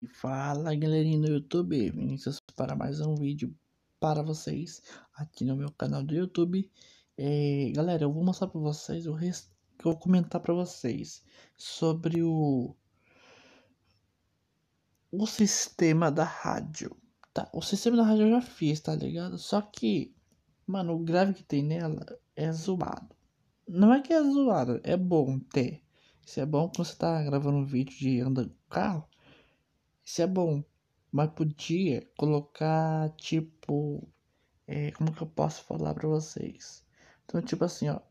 Fala galerinha do YouTube, Vinícius para mais um vídeo para vocês aqui no meu canal do YouTube. Galera, eu vou mostrar para vocês que eu vou comentar para vocês sobre o sistema da rádio, tá? O sistema da rádio eu já fiz, tá ligado? Só que, mano, o grave que tem nela é zoado. Não é que é zoado, é bom ter. Isso é bom quando você tá gravando um vídeo de andando com carro. Isso é bom, mas podia colocar, tipo, como que eu posso falar pra vocês? Então, tipo assim, ó,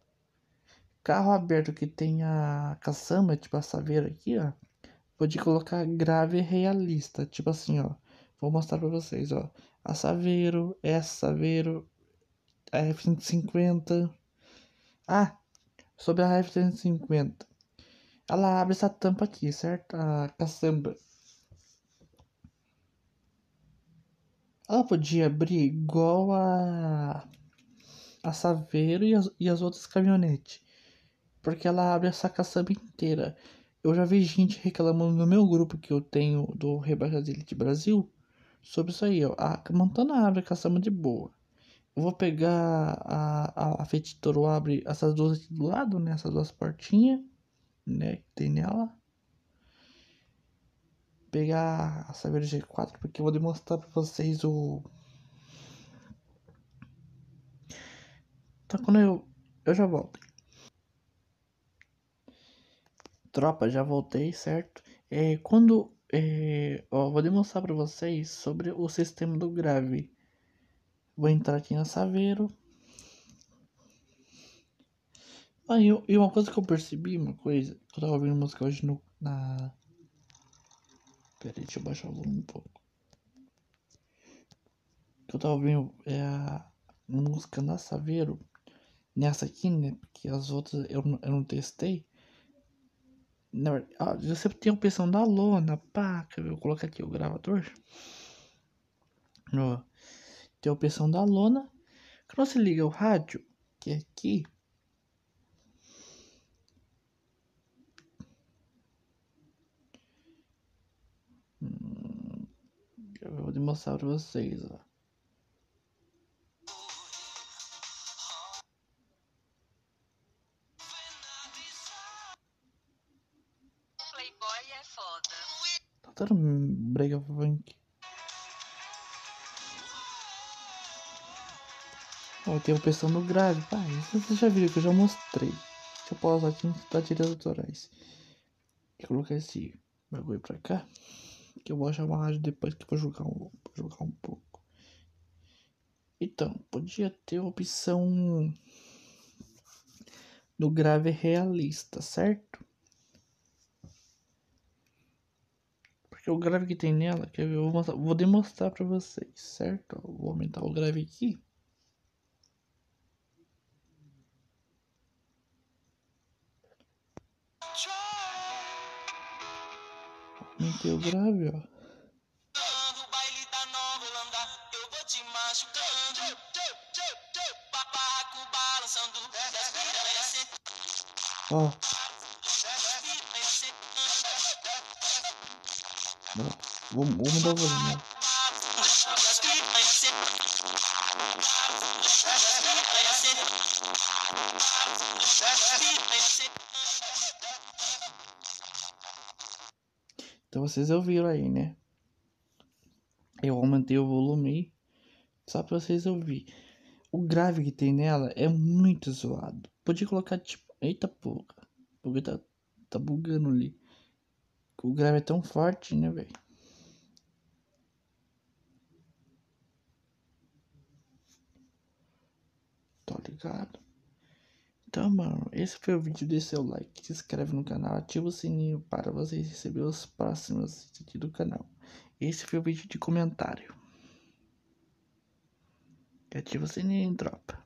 carro aberto que tem a caçamba, tipo a saveira aqui, ó, podia colocar grave realista, tipo assim, ó, vou mostrar pra vocês, ó, a saveiro, essa saveiro, a F-150, sobre a F-150, ela abre essa tampa aqui, certo? A caçamba. Ela podia abrir igual a Saveiro e as outras caminhonetes. Porque ela abre essa caçamba inteira. Eu já vi gente reclamando no meu grupo que eu tenho do Rebaixas Elite Brasil sobre isso aí, ó. A Montana abre a caçamba de boa. Eu vou pegar a Fiat Toro abre essas duas aqui do lado, né? Essas duas portinhas, né? Que tem nela. Pegar a Saveiro G4 porque eu vou demonstrar pra vocês o... Tá, quando eu já volto. Tropa, já voltei, certo? Vou demonstrar para vocês sobre o sistema do grave. Vou entrar aqui na Saveiro. E uma coisa que eu percebi, que eu tava ouvindo música hoje na... Pera aí, deixa eu baixar o volume um pouco. Que eu tava ouvindo a música na Saveiro. Nessa aqui, né? Porque as outras eu não testei. Na verdade, você tem a opção da lona, pá. Quer ver? Eu vou colocar aqui o gravador. Ó, tem a opção da lona. Quando você liga o rádio, que é aqui, eu vou demonstrar pra vocês, ó. Playboy é foda. Tá dando brega funk. Ó, tem a opção do grave, pá. Isso vocês já viram que eu já mostrei. Deixa eu pausar aqui antes das direitos autorais. Vou colocar esse bagulho pra cá. Que eu vou achar uma rádio depois que eu vou jogar um pouco. Então, podia ter a opção do grave realista, certo? Porque o grave que tem nela, quer ver? Vou demonstrar pra vocês, certo? Vou aumentar o grave aqui. Aumentei o grave, ó. Ó. Vou mudar o volume. Então vocês ouviram aí, né? Eu aumentei o volume só pra vocês ouvirem. O grave que tem nela é muito zoado. Podia colocar tipo... Eita porra. Porque tá bugando ali. O grave é tão forte, né, velho? Tá ligado? Então, mano, esse foi o vídeo. Deixa seu like, se inscreve no canal, ativa o sininho para vocês receberem os próximos vídeos do canal. Esse foi o vídeo de comentário. Ativa o sininho, tropa.